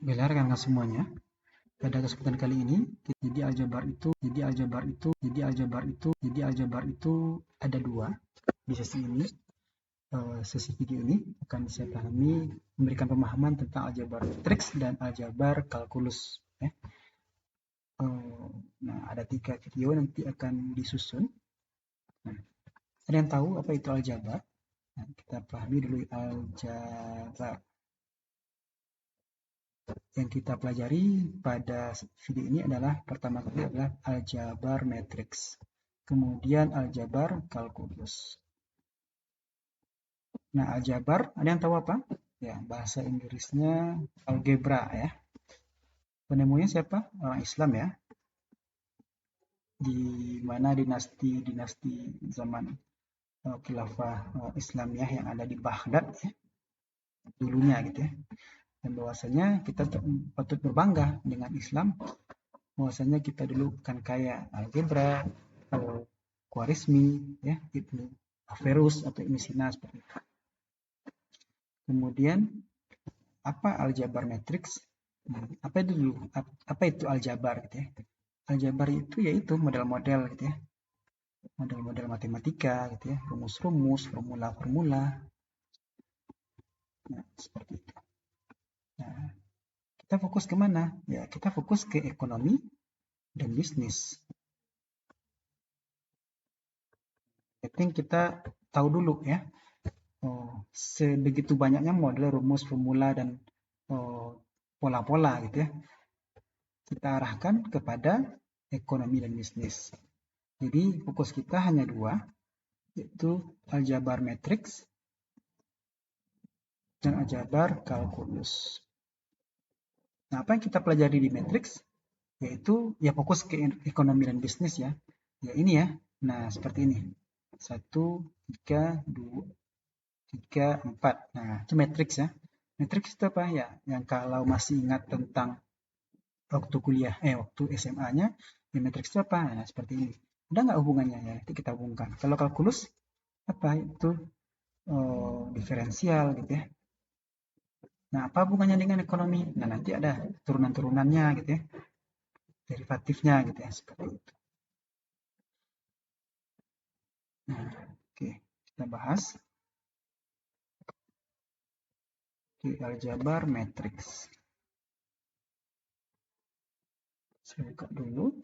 Benar kan semuanya? Pada kesempatan kali ini, aljabar itu ada dua di sesi ini. Sesi video ini akan saya pahami memberikan pemahaman tentang aljabar matriks dan aljabar kalkulus. Ya. Nah, ada 3 video nanti akan disusun. Nah, ada yang tahu apa itu aljabar? Nah, kita pahami dulu aljabar. Yang kita pelajari pada video ini adalah pertama kali adalah aljabar matriks, kemudian aljabar kalkulus. Nah, aljabar, ada yang tahu apa? Ya, bahasa Inggrisnya algebra ya. Penemunya siapa? Orang Islam ya. Di mana dinasti zaman khilafah Islamiyah yang ada di Baghdad ya, dulunya gitu ya. Dan bahwasanya kita patut berbangga dengan Islam, bahwasanya kita dulu bukan kayak algebra atau Khwarizmi ya, Ibnu Averroes atau Ibnu Sina seperti itu. Kemudian apa aljabar matriks? Apa itu aljabar gitu ya? Aljabar itu yaitu model-model gitu ya. Model-model matematika gitu ya, rumus-rumus, formula-formula. Nah, seperti itu. Nah, kita fokus ke mana? Ya, kita fokus ke ekonomi dan bisnis. Penting kita tahu dulu ya, sebegitu banyaknya model, rumus, formula, dan pola-pola gitu ya. Kita arahkan kepada ekonomi dan bisnis. Jadi fokus kita hanya dua, yaitu aljabar matriks dan aljabar kalkulus. Nah, apa yang kita pelajari di matriks? Yaitu ya fokus ke ekonomi dan bisnis ya. Ya ini ya. Nah, seperti ini. 1, 3, 2, 3, 4. Nah, itu matriks ya. Matriks itu apa ya? Yang kalau masih ingat tentang waktu kuliah, waktu SMA-nya, ya matriks itu apa? Nah, seperti ini. Ada nggak hubungannya ya? Nanti kita hubungkan. Kalau kalkulus, apa itu? Diferensial gitu ya. Nah, apa hubungannya dengan ekonomi? Nah, nanti ada turunan-turunannya gitu ya. Derivatifnya gitu ya, seperti itu. Nah, oke, kita bahas. Oke, aljabar matriks. Saya buka dulu.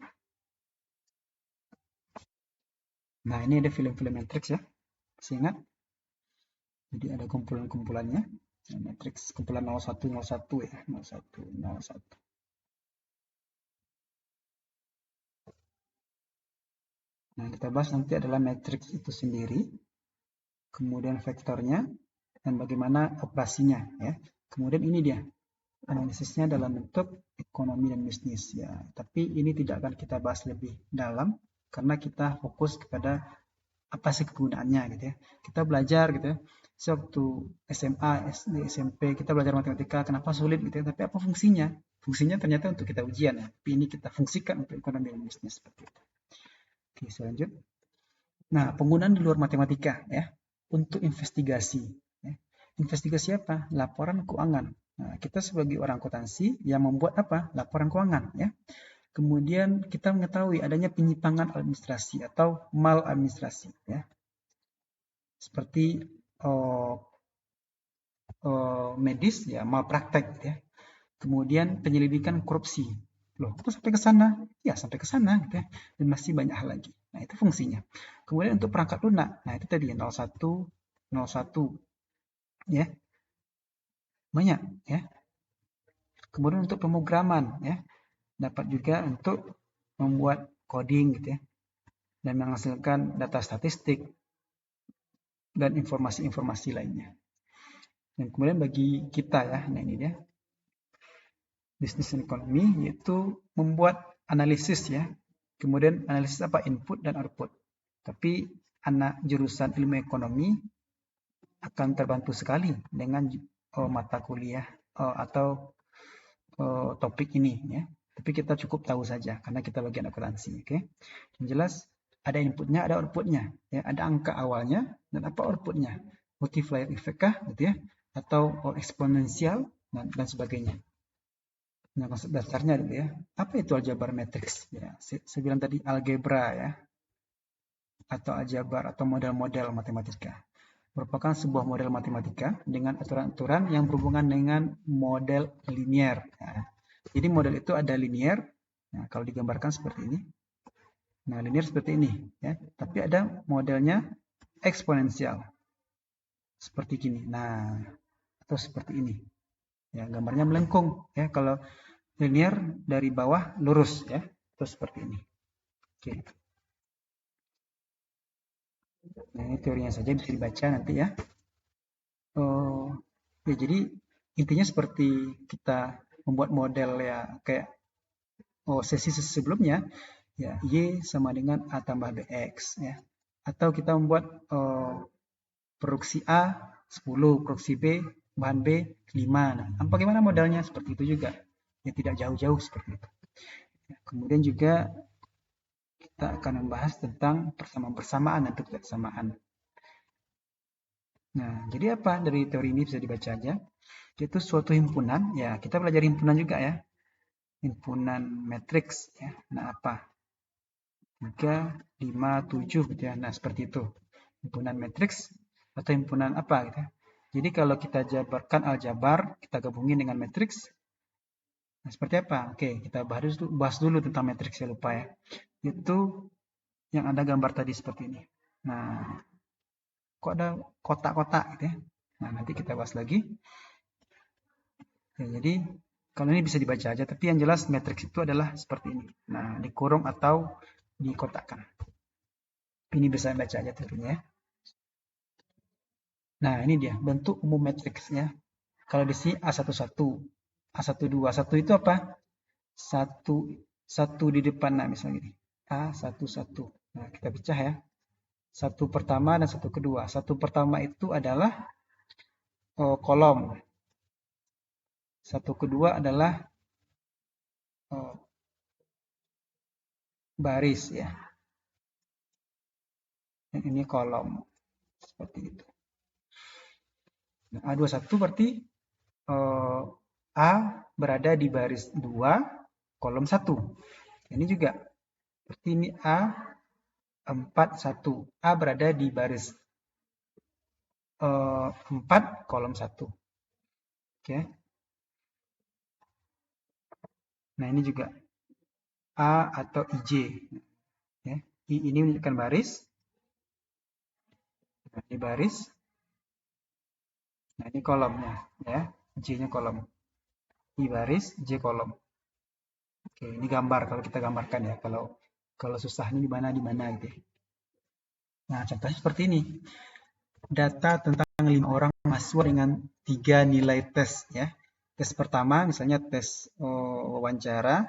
Nah, ini ada film-film matriks ya. Masih ingat? Jadi ada kumpulan-kumpulannya. Nah, matriks kumpulan 0101 ya, 0101. Nah, kita bahas nanti adalah matriks itu sendiri, kemudian vektornya, dan bagaimana operasinya ya. Kemudian ini dia, analisisnya dalam bentuk ekonomi dan bisnis ya. Tapi ini tidak akan kita bahas lebih dalam karena kita fokus kepada apa sih kegunaannya gitu ya. Kita belajar gitu ya. Waktu SMA, SD, SMP kita belajar matematika, kenapa sulit gitu ya. Tapi apa fungsinya? Fungsinya ternyata untuk kita ujian ya. Tapi ini kita fungsikan untuk ekonomi dan bisnis seperti itu. Oke, selanjut. Nah, penggunaan di luar matematika ya untuk investigasi. Ya. Investigasi apa? Laporan keuangan. Nah, kita sebagai orang akuntansi yang membuat apa? Laporan keuangan ya. Kemudian kita mengetahui adanya penyimpangan administrasi atau maladministrasi ya. Seperti medis ya, malpraktek ya. Kemudian penyelidikan korupsi. Loh, kok sampai ke sana? Ya, sampai ke sana gitu ya. Dan masih banyak hal lagi. Nah, itu fungsinya. Kemudian untuk perangkat lunak. Nah, itu tadi 01 01 ya. Banyak ya. Kemudian untuk pemrograman ya. Dapat juga untuk membuat coding gitu ya. Dan menghasilkan data statistik dan informasi-informasi lainnya. Dan kemudian bagi kita ya, nah ini dia. Bisnis dan ekonomi yaitu membuat analisis ya. Kemudian analisis apa? Input dan output. Tapi anak jurusan ilmu ekonomi akan terbantu sekali dengan mata kuliah atau topik ini ya. Tapi kita cukup tahu saja karena kita bagian akuntansi, oke? Yang jelas ada inputnya, ada outputnya, ya. Ada angka awalnya dan apa outputnya? Multiplier effect kah, gitu ya? Atau eksponensial dan sebagainya. Nah, konsep dasarnya dulu ya. Apa itu aljabar matriks? Ya, saya bilang tadi algebra ya, atau aljabar atau model-model matematika. Merupakan sebuah model matematika dengan aturan-aturan yang berhubungan dengan model linier. Nah, jadi model itu ada linier. Nah, kalau digambarkan seperti ini. Nah, linier seperti ini ya. Tapi ada modelnya eksponensial. Seperti gini. Nah, atau seperti ini. Ya, gambarnya melengkung ya. Kalau linear dari bawah lurus ya. Terus seperti ini. Oke. Nah, ini teorinya saja bisa dibaca nanti ya. Oh, ya jadi intinya seperti kita membuat model ya kayak sesi sebelumnya ya Y sama dengan A tambah BX ya. Atau kita membuat produksi A 10, produksi B bahan B 5. Nah, bagaimana modelnya seperti itu juga. Ya tidak jauh-jauh seperti itu. Ya, kemudian juga kita akan membahas tentang persamaan-persamaan dan ketidaksamaan. Nah, jadi apa dari teori ini bisa dibaca aja? Yaitu suatu himpunan, ya kita belajar himpunan juga ya. Himpunan matriks ya. Nah, apa? 3, 5, 7 gitu ya. Nah, seperti itu. Himpunan matriks atau himpunan apa gitu ya. Jadi kalau kita jabarkan aljabar, kita gabungin dengan matriks. Nah, seperti apa? Oke, kita bahas dulu tentang matriks ya lupa ya. Itu yang ada gambar tadi seperti ini. Nah, kok ada kotak-kotak gitu ya. Nah, nanti kita bahas lagi. Ya, jadi kalau ini bisa dibaca aja, tapi yang jelas matriks itu adalah seperti ini. Nah, dikurung atau dikotakkan. Ini bisa baca aja tentunya ya. Nah, ini dia bentuk umum matriksnya. Kalau di sini A11, A12, satu itu apa? Satu, satu di depan, nah misalnya gini. A11. Nah, kita pecah ya. Satu pertama dan satu kedua. Satu pertama itu adalah kolom. Satu kedua adalah baris ya. Yang ini kolom. Seperti itu. Nah, A21 berarti A berada di baris 2, kolom 1. Ini juga. Berarti ini A41. A berada di baris 4, kolom 1. Oke. Nah, ini juga A atau IJ. Ya. I ini menunjukkan baris. Nah, ini baris. Nah, ini kolomnya. Ya. J-nya kolom. I baris, J kolom. Oke, ini gambar kalau kita gambarkan ya. Kalau susah ini di mana gitu. Nah, contohnya seperti ini. Data tentang 5 orang mahasiswa dengan 3 nilai tes ya. Tes pertama misalnya tes wawancara,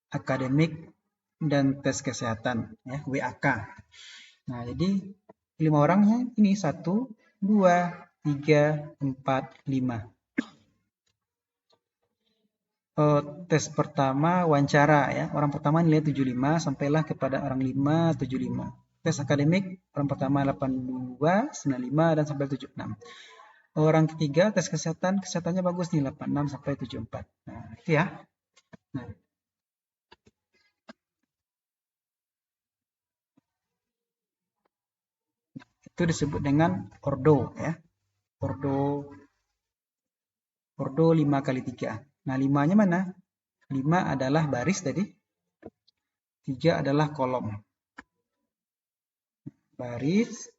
akademik, dan tes kesehatan ya, WAK. Nah, jadi 5 orangnya ini 1, 2, 3, 4, 5. Tes pertama wawancara ya. Orang pertama nilai 75 sampailah kepada orang 5, 75. Tes akademik orang pertama 82, 95 dan sampai 76. Orang ketiga tes kesehatan, kesehatannya bagus nih 86 sampai 74. Nah, itu ya. Nah, itu disebut dengan ordo ya. Ordo 5 kali 3. Nah, 5-nya mana? 5 adalah baris tadi. 3 adalah kolom. Baris,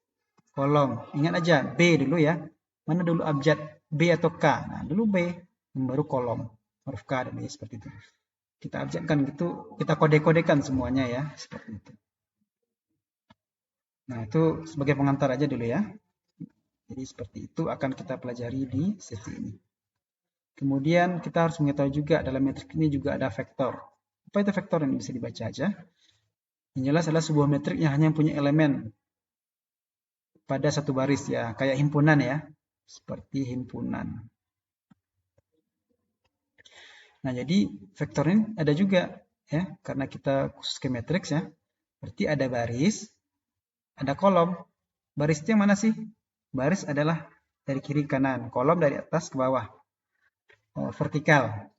kolom. Ingat aja, B dulu ya. Mana dulu abjad? B atau K? Nah, dulu B. Baru kolom. Huruf K dan E seperti itu. Kita abjadkan gitu, kita kode-kodekan semuanya ya. Seperti itu. Nah, itu sebagai pengantar aja dulu ya. Jadi seperti itu akan kita pelajari di sesi ini. Kemudian kita harus mengetahui juga dalam metrik ini juga ada vektor. Apa itu vektor? Yang bisa dibaca aja. Yang jelas adalah sebuah metrik yang hanya punya elemen pada satu baris ya, kayak himpunan ya. Seperti himpunan. Nah, jadi vektor ini ada juga ya, karena kita khusus ke matriks ya. Berarti ada baris, ada kolom. Baris itu yang mana sih? Baris adalah dari kiri ke kanan, kolom dari atas ke bawah. Vertikal.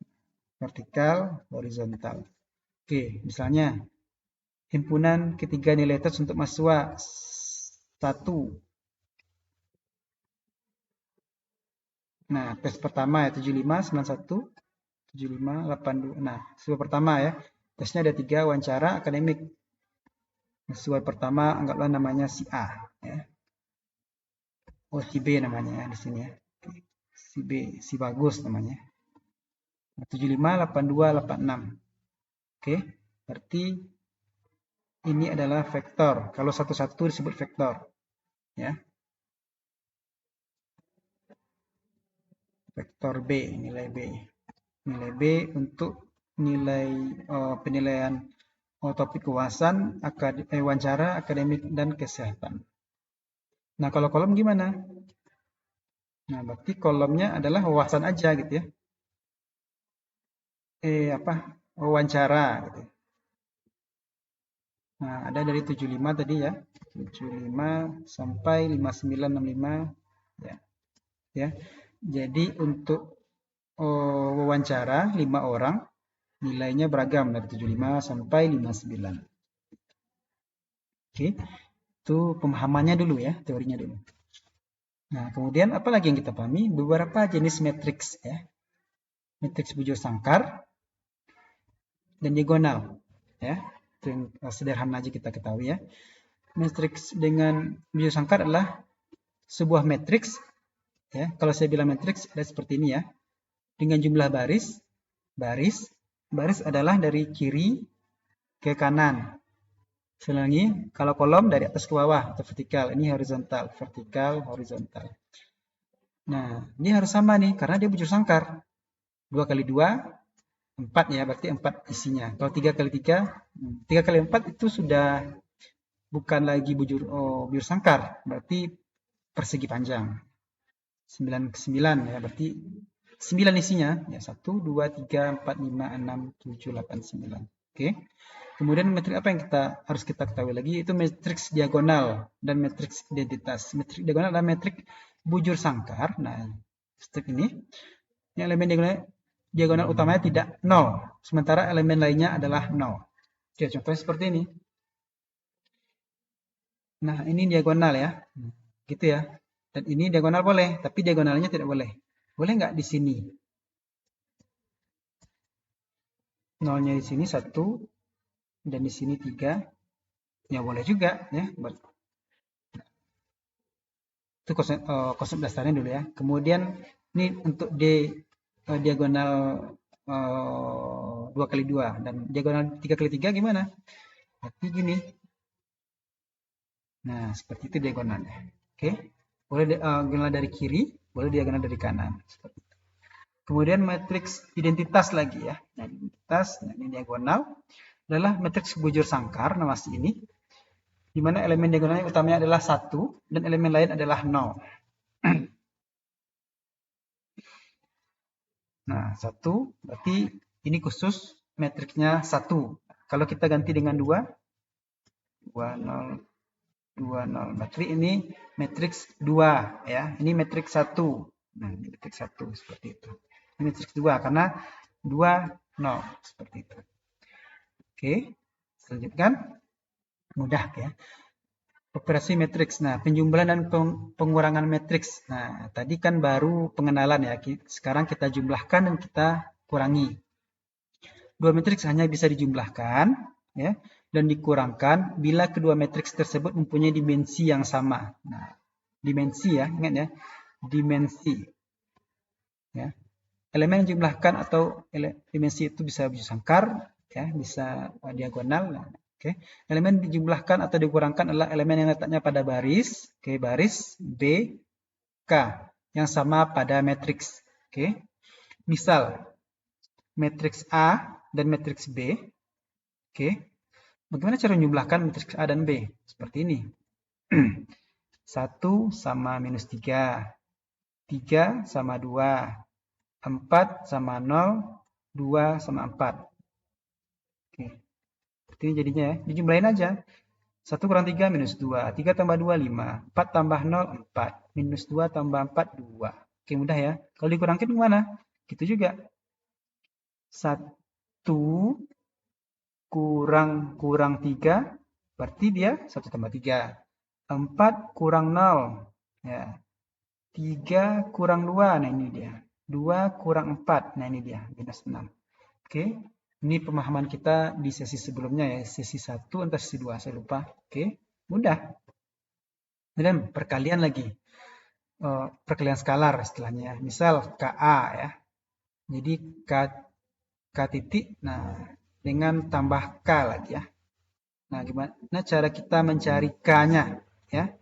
vertikal, horizontal. Oke, misalnya himpunan ketiga nilai tes untuk mahasiswa 1. Nah, tes pertama ya 75, 91, 75, 82. Nah, siswa pertama ya. Tesnya ada 3, wawancara akademik. Siswa pertama anggaplah namanya si A ya. Oh, si B namanya ya di sini ya. Si B, si bagus namanya. 75, 82, 86. Oke, berarti ini adalah vektor. Kalau satu-satu disebut vektor ya. Vektor B, nilai B. Nilai B untuk nilai penilaian topik kewawasan, wawancara, akademik, dan kesehatan. Nah, kalau kolom gimana? Nah, berarti kolomnya adalah wawasan aja gitu ya. Wawancara gitu. Nah, ada dari 75 tadi ya. 75 sampai 5965 ya. Ya. Jadi untuk wawancara 5 orang nilainya beragam dari 75 sampai 59. Oke. Itu pemahamannya dulu ya, teorinya dulu. Nah, kemudian apa lagi yang kita pahami? Beberapa jenis matriks ya. Matriks bujur sangkar dan diagonal ya. Itu yang sederhana aja kita ketahui ya. Matriks dengan bujur sangkar adalah sebuah matriks ya. Kalau saya bilang matriks ada seperti ini ya. Dengan jumlah baris, baris adalah dari kiri ke kanan. Selangi, kalau kolom dari atas ke bawah atau vertikal, ini horizontal, vertikal, horizontal. Nah, ini harus sama nih karena dia bujur sangkar. 2 kali 2 4 ya, berarti 4 isinya. Kalau 3 kali 3, 3 kali 4 itu sudah bukan lagi bujur sangkar, berarti persegi panjang. 9 ke 9 ya, berarti 9 isinya ya, 1 2 3 4 5 6 7 8 9. Oke. Kemudian matriks apa yang harus kita ketahui lagi itu matriks diagonal dan matriks identitas. Matriks diagonal adalah matriks bujur sangkar. Nah, step ini elemen diagonal utamanya tidak 0, sementara elemen lainnya adalah 0. Oke, contohnya seperti ini. Nah, ini diagonal ya. Gitu ya. Dan ini diagonal boleh, tapi diagonalnya tidak boleh. Boleh nggak di sini? Nolnya di sini 1, dan di sini 3. Ya boleh juga ya. Itu konsep dasarnya dulu ya. Kemudian ini untuk diagonal 2 kali 2 dan diagonal 3 kali 3 gimana? Berarti gini. Nah, seperti itu diagonalnya. Oke. Boleh diagonal dari kiri, boleh diagonal dari kanan. Seperti itu. Kemudian matriks identitas lagi ya. Nah, identitas, nah ini diagonal adalah matriks bujur sangkar, nama ini. Di mana elemen diagonalnya utamanya adalah 1 dan elemen lain adalah 0. Nah, 1 berarti ini khusus matriksnya 1. Kalau kita ganti dengan 2, 2, 0, 2, 0. Berarti ini matriks 2 ya. Ini matriks 1. Nah, ini matriks 1 seperti itu. Ini matriks 2 karena 2, 0 seperti itu. Oke, selanjutnya mudah ya. Operasi matriks. Nah, penjumlahan dan pengurangan matriks. Nah, tadi kan baru pengenalan ya. Sekarang kita jumlahkan dan kita kurangi. Dua matriks hanya bisa dijumlahkan ya, dan dikurangkan bila kedua matriks tersebut mempunyai dimensi yang sama. Nah, dimensi ya, ingat ya, dimensi. Ya. Elemen yang dijumlahkan atau dimensi itu bisa bujur sangkar, ya, bisa diagonal. Nah, oke. Elemen dijumlahkan atau dikurangkan adalah elemen yang letaknya pada baris, baris B, K, yang sama pada matriks. Oke. Misal, matriks A dan matriks B. Oke. Bagaimana cara menjumlahkan matriks A dan B? Seperti ini. 1 sama minus 3. 3 sama 2. 4 sama 0. 2 sama 4. Oke. Seperti ini jadinya ya. Dijumlahin aja. 1 kurang 3 minus 2. 3 tambah 2 5. 4 tambah 0 4. Minus 2 tambah 4 2. Oke, mudah ya. Kalau dikurangin gimana? Gitu juga. 1 kurang 3, berarti dia 1 tambah 3. 4 kurang 0, ya. 3 kurang 2, nah ini dia. 2 kurang 4, nah ini dia, minus 6. Oke, ini pemahaman kita di sesi sebelumnya ya, sesi 1 atau sesi 2, saya lupa. Oke, mudah. Kemudian perkalian lagi, perkalian skalar istilahnya. Misal KA ya, jadi K titik, nah dengan tambah K lagi ya. Nah, gimana cara kita mencari K-nya? Ya,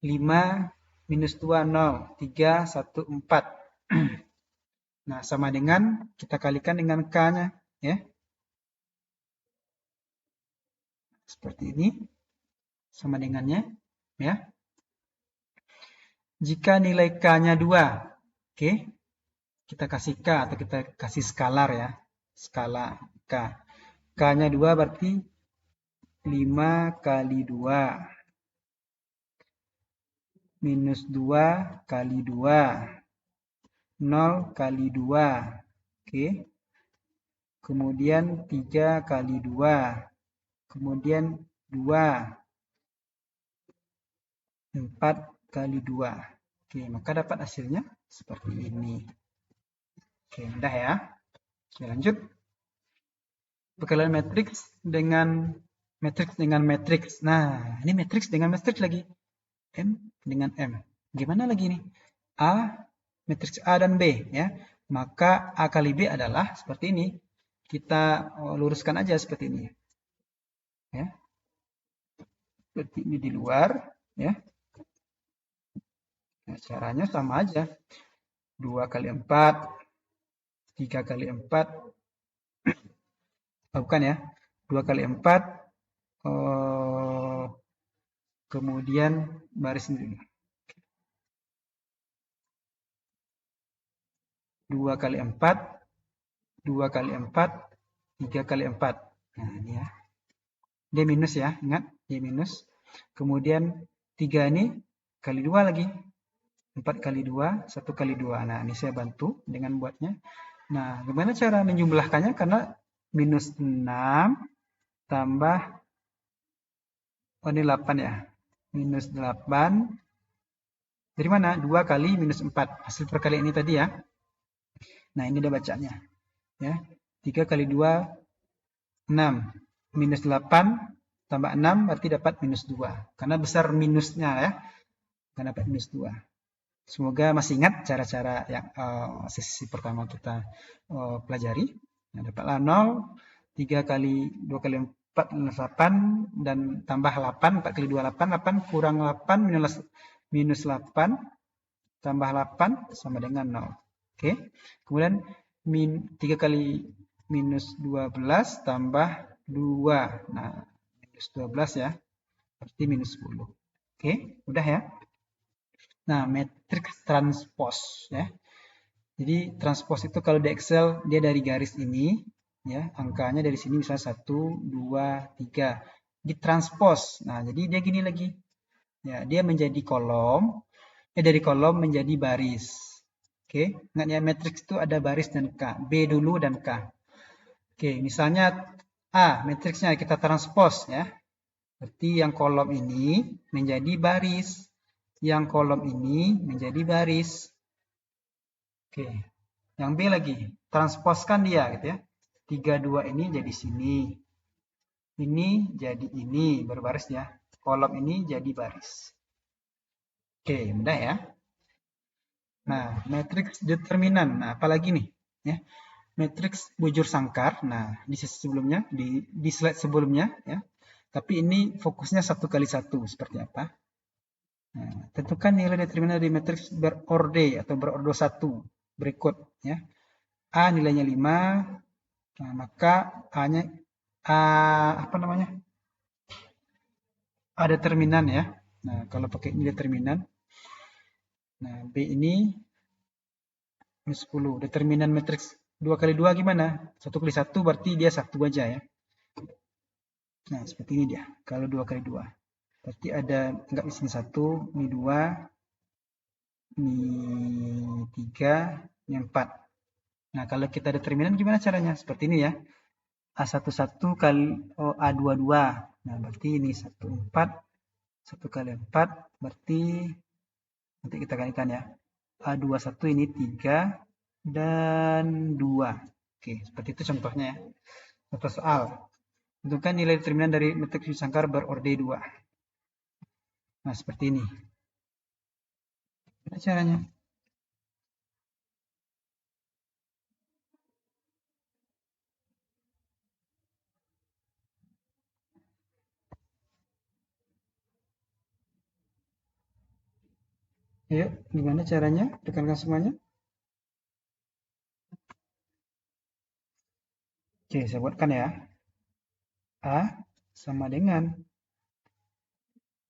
5 minus 2, 0, 3, 1, 4. Nah, sama dengan kita kalikan dengan K-nya. Ya, seperti ini. Sama dengannya. Ya, jika nilai K-nya 2, oke, kita kasih K atau kita kasih skalar ya. Skala K. K-nya 2 berarti 5 kali 2 minus 2 kali 2, 0 kali 2, oke. Kemudian 3 kali 2, kemudian 2, 4 kali 2. Oke, maka dapat hasilnya seperti ini. Oke, mudah ya. Oke, lanjut. Perkalian matriks dengan matriks. Nah, ini matriks dengan matriks lagi. M dengan M. Gimana lagi nih? A, matriks A dan B ya. Maka A kali B adalah seperti ini. Kita luruskan aja seperti ini. Ya. Seperti ini di luar ya. Nah, caranya sama aja. 2 kali 4, 3 kali 4, bukan ya. 2 kali 4, kemudian baris ini. 2 kali 4, 2 kali 4, 3 kali 4. Nah, ini ya. Dia minus ya, ingat, dia minus. Kemudian 3 ini kali 2 lagi. 4 kali 2, 1 kali 2. Nah, ini saya bantu dengan buatnya. Nah, gimana cara menjumlahkannya? Karena minus 6 tambah, oh ini 8 ya. Minus 8, dari mana? 2 kali minus 4. Hasil perkalian ini tadi ya. Nah, ini dia bacanya. Ya. 3 kali 2, 6. Minus 8 tambah 6 berarti dapat minus 2. Karena besar minusnya ya. Karena dapat minus 2. Semoga masih ingat cara-cara yang sesi pertama kita pelajari. Nah, dapatlah 0, 3 kali 2 kali 4 minus 8, dan tambah 8, 4 kali 2 8, 8 kurang 8 minus 8, tambah 8 sama dengan 0. Oke. Kemudian 3 kali minus 12 tambah 2. Nah, minus 12 ya. Berarti minus 10. Oke, udah ya. Nah, matriks transpose ya. Jadi transpose itu kalau di Excel dia dari garis ini ya, angkanya dari sini misalnya 1, 2, 3. Ditranspose. Nah, jadi dia gini lagi. Ya, dia menjadi kolom, dari kolom menjadi baris. Oke, ingat ya, matriks itu ada baris dan K. B dulu dan K. Oke, misalnya A, matriksnya kita transpose ya. Berarti yang kolom ini menjadi baris. Yang kolom ini menjadi baris. Oke, yang B lagi, transposkan dia gitu ya. 3, 2 ini jadi sini. Ini jadi ini, berbaris ya. Kolom ini jadi baris. Oke, mudah ya. Nah, matriks determinan. Nah, apalagi nih? Ya, matriks bujur sangkar. Nah, di sesi sebelumnya, di slide sebelumnya ya. Tapi ini fokusnya 1 kali 1 seperti apa? Nah, tentukan nilai determinan dari matriks berorde atau berordo 1 berikut ya. A nilainya 5, nah, maka A-nya apa namanya? A determinan ya. Nah, kalau pakai ini determinan. Nah, B ini 10. Determinan matriks 2 kali 2 gimana? 1 kali 1 berarti dia 1 aja ya. Nah, seperti ini dia. Kalau 2 kali 2. Berarti ada, enggak di sini 1, ini 2, ini 3, ini 4. Nah, kalau kita determinan gimana caranya? Seperti ini ya. A11 kali A22. Nah, berarti ini 14. 1 kali 4 berarti nanti kita kalikan ya. A21 ini 3 dan 2. Oke, seperti itu contohnya ya. Contoh soal. Tentukan nilai determinan dari matriks Sangkar berorde 2. Nah, seperti ini. Gimana caranya? Ayo, gimana caranya? Rekan-rekan semuanya. Oke, saya buatkan ya. A sama dengan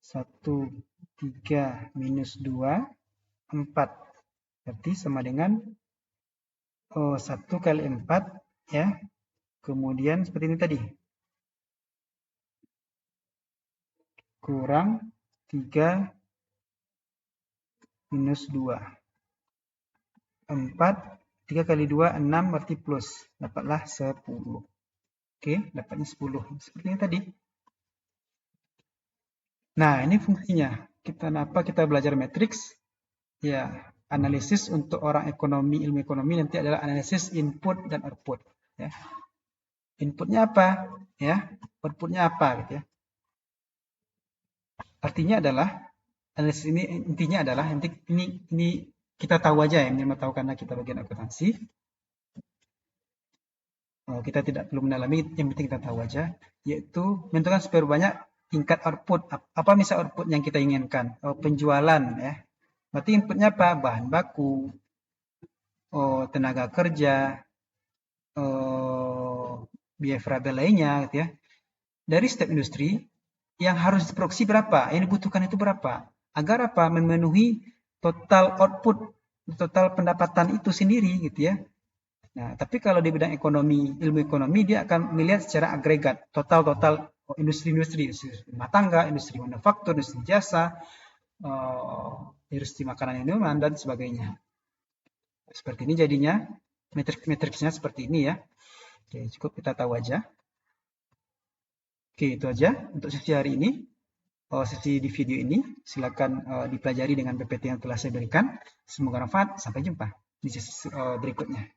1, 3 minus 2, 4. Berarti sama dengan 1 kali 4 ya. Kemudian seperti ini tadi. Kurang 3 minus 2. 4, 3 kali 2, 6 berarti plus. Dapatlah 10. Oke, dapatnya 10. Seperti ini tadi. Nah, ini fungsinya. Kenapa kita belajar matriks? Ya, analisis untuk orang ekonomi, ilmu ekonomi nanti adalah analisis input dan output. Ya. Inputnya apa? Ya, outputnya apa gitu ya. Artinya adalah analisis ini intinya adalah ini kita tahu aja ya, minimal tahu karena kita bagian akuntansi. Kita tidak perlu mendalami, yang penting kita tahu aja, yaitu menentukan seberapa banyak tingkat output. Apa misal output yang kita inginkan? Penjualan ya. Berarti inputnya apa? Bahan baku, tenaga kerja, biaya variabel lainnya gitu ya. Dari setiap industri yang harus diproduksi berapa? Yang dibutuhkan itu berapa? Agar apa? Memenuhi total output, total pendapatan itu sendiri gitu ya. Nah, tapi kalau di bidang ekonomi, ilmu ekonomi dia akan melihat secara agregat, total industri-industri, rumah tangga, industri manufaktur, industri jasa, industri makanan dan minuman dan sebagainya. Seperti ini jadinya matriksnya seperti ini ya. Oke, cukup kita tahu aja. Oke, itu aja untuk sesi hari ini. Sesi di video ini silakan dipelajari dengan PPT yang telah saya berikan. Semoga bermanfaat. Sampai jumpa di sesi berikutnya.